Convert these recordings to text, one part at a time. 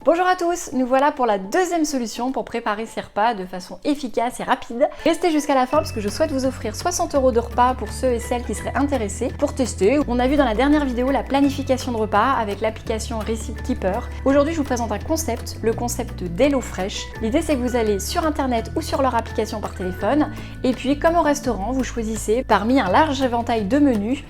Bonjour à tous, nous voilà pour la deuxième solution pour préparer ces repas de façon efficace et rapide. Restez jusqu'à la fin parce que je souhaite vous offrir 60 € de repas pour ceux et celles qui seraient intéressés pour tester. On a vu dans la dernière vidéo la planification de repas avec l'application Recipe Keeper. Aujourd'hui je vous présente un concept, le concept d'HelloFresh. L'idée c'est que vous allez sur internet ou sur leur application par téléphone et puis comme au restaurant vous choisissez parmi un large éventail de menus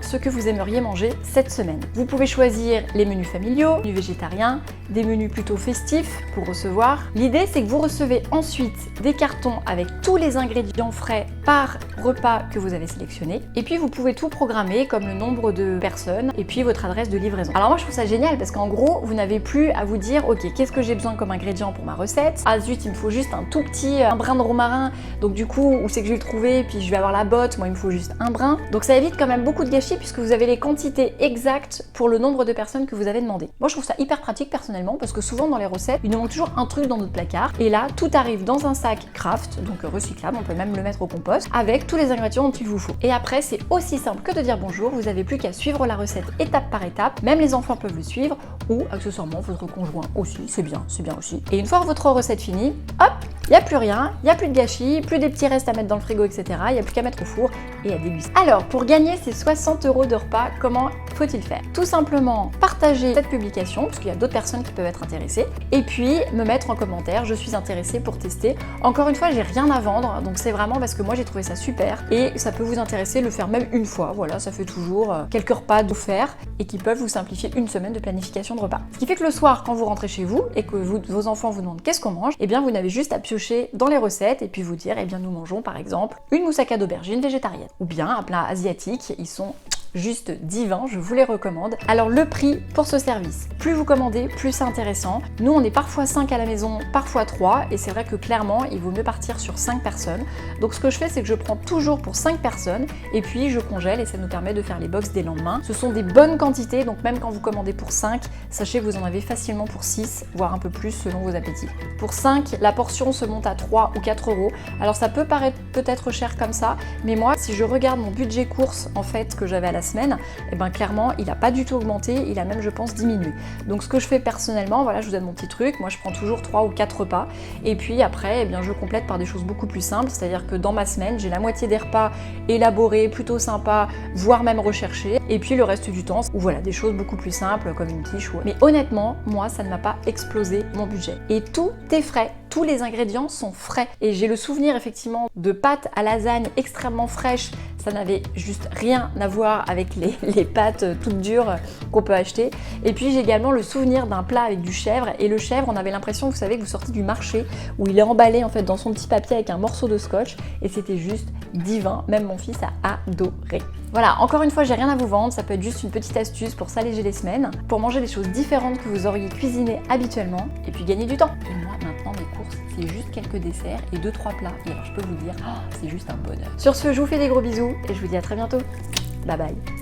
ce que vous aimeriez manger cette semaine. Vous pouvez choisir les menus familiaux, menus végétariens, des menus plutôt festifs pour recevoir. L'idée c'est que vous recevez ensuite des cartons avec tous les ingrédients frais par repas que vous avez sélectionné et puis vous pouvez tout programmer comme le nombre de personnes et puis votre adresse de livraison. Alors moi je trouve ça génial parce qu'en gros vous n'avez plus à vous dire ok qu'est-ce que j'ai besoin comme ingrédient pour ma recette, ah zut il me faut juste un tout petit un brin de romarin donc du coup où c'est que je vais le trouver puis je vais avoir la botte, moi il me faut juste un brin, donc ça évite quand même beaucoup de gâchis puisque vous avez les quantités exactes pour le nombre de personnes que vous avez demandé. Moi je trouve ça hyper pratique personnellement parce que souvent dans les recettes il nous manque toujours un truc dans notre placard et là tout arrive dans un sac craft donc recyclable, on peut même le mettre au compost avec tous les ingrédients dont il vous faut. Et après c'est aussi simple que de dire bonjour, vous n'avez plus qu'à suivre la recette étape par étape, même les enfants peuvent le suivre ou accessoirement votre conjoint aussi, c'est bien aussi. Et une fois votre recette finie, hop, il n'y a plus rien, il n'y a plus de gâchis, plus des petits restes à mettre dans le frigo, etc. Il n'y a plus qu'à mettre au four et à déguster. Alors, pour gagner ces 60 € de repas, comment faut-il faire? Tout simplement partager cette publication, parce qu'il y a d'autres personnes qui peuvent être intéressées, et puis me mettre en commentaire, je suis intéressée pour tester. Encore une fois, j'ai rien à vendre, donc c'est vraiment parce que moi j'ai trouvé ça super, et ça peut vous intéresser de le faire même une fois, voilà, ça fait toujours quelques repas d'offerts, et qui peuvent vous simplifier une semaine de planification de repas. Ce qui fait que le soir, quand vous rentrez chez vous, et que vos enfants vous demandent qu'est-ce qu'on mange, et bien vous n'avez juste à piocher dans les recettes, et puis vous dire, nous mangeons par exemple une moussaka d'aubergine végétarienne, ou bien un plat asiatique, ils sont juste divins, je vous les recommande. Alors le prix pour ce service, plus vous commandez, plus c'est intéressant. Nous on est parfois 5 à la maison, parfois 3 et c'est vrai que clairement il vaut mieux partir sur 5 personnes. Donc ce que je fais c'est que je prends toujours pour 5 personnes et puis je congèle et ça nous permet de faire les box dès le lendemain. Ce sont des bonnes quantités donc même quand vous commandez pour 5, sachez que vous en avez facilement pour 6 voire un peu plus selon vos appétits. Pour 5, la portion se monte à 3 ou 4 €. Alors ça peut paraître peut-être cher comme ça, mais moi si je regarde mon budget course en fait que j'avais à la semaine, clairement il n'a pas du tout augmenté, il a même je pense diminué. Donc ce que je fais personnellement, voilà je vous donne mon petit truc, moi je prends toujours 3 ou 4 repas et puis après je complète par des choses beaucoup plus simples, c'est-à-dire que dans ma semaine j'ai la moitié des repas élaborés, plutôt sympas, voire même recherchés et puis le reste du temps, ou voilà des choses beaucoup plus simples comme une quiche. Mais honnêtement, moi ça ne m'a pas explosé mon budget. Et tout est frais. Tous les ingrédients sont frais et j'ai le souvenir effectivement de pâtes à lasagne extrêmement fraîches, ça n'avait juste rien à voir avec les pâtes toutes dures qu'on peut acheter. Et puis j'ai également le souvenir d'un plat avec du chèvre et le chèvre on avait l'impression vous savez que vous sortez du marché où il est emballé en fait dans son petit papier avec un morceau de scotch et c'était juste divin, même mon fils a adoré. Voilà, encore une fois j'ai rien à vous vendre, ça peut être juste une petite astuce pour s'alléger les semaines, pour manger des choses différentes que vous auriez cuisinées habituellement et puis gagner du temps. Et moi maintenant mes courses c'est juste quelques desserts et 2-3 plats et alors je peux vous dire c'est juste un bonheur. Sur ce je vous fais des gros bisous et je vous dis à très bientôt. Bye bye.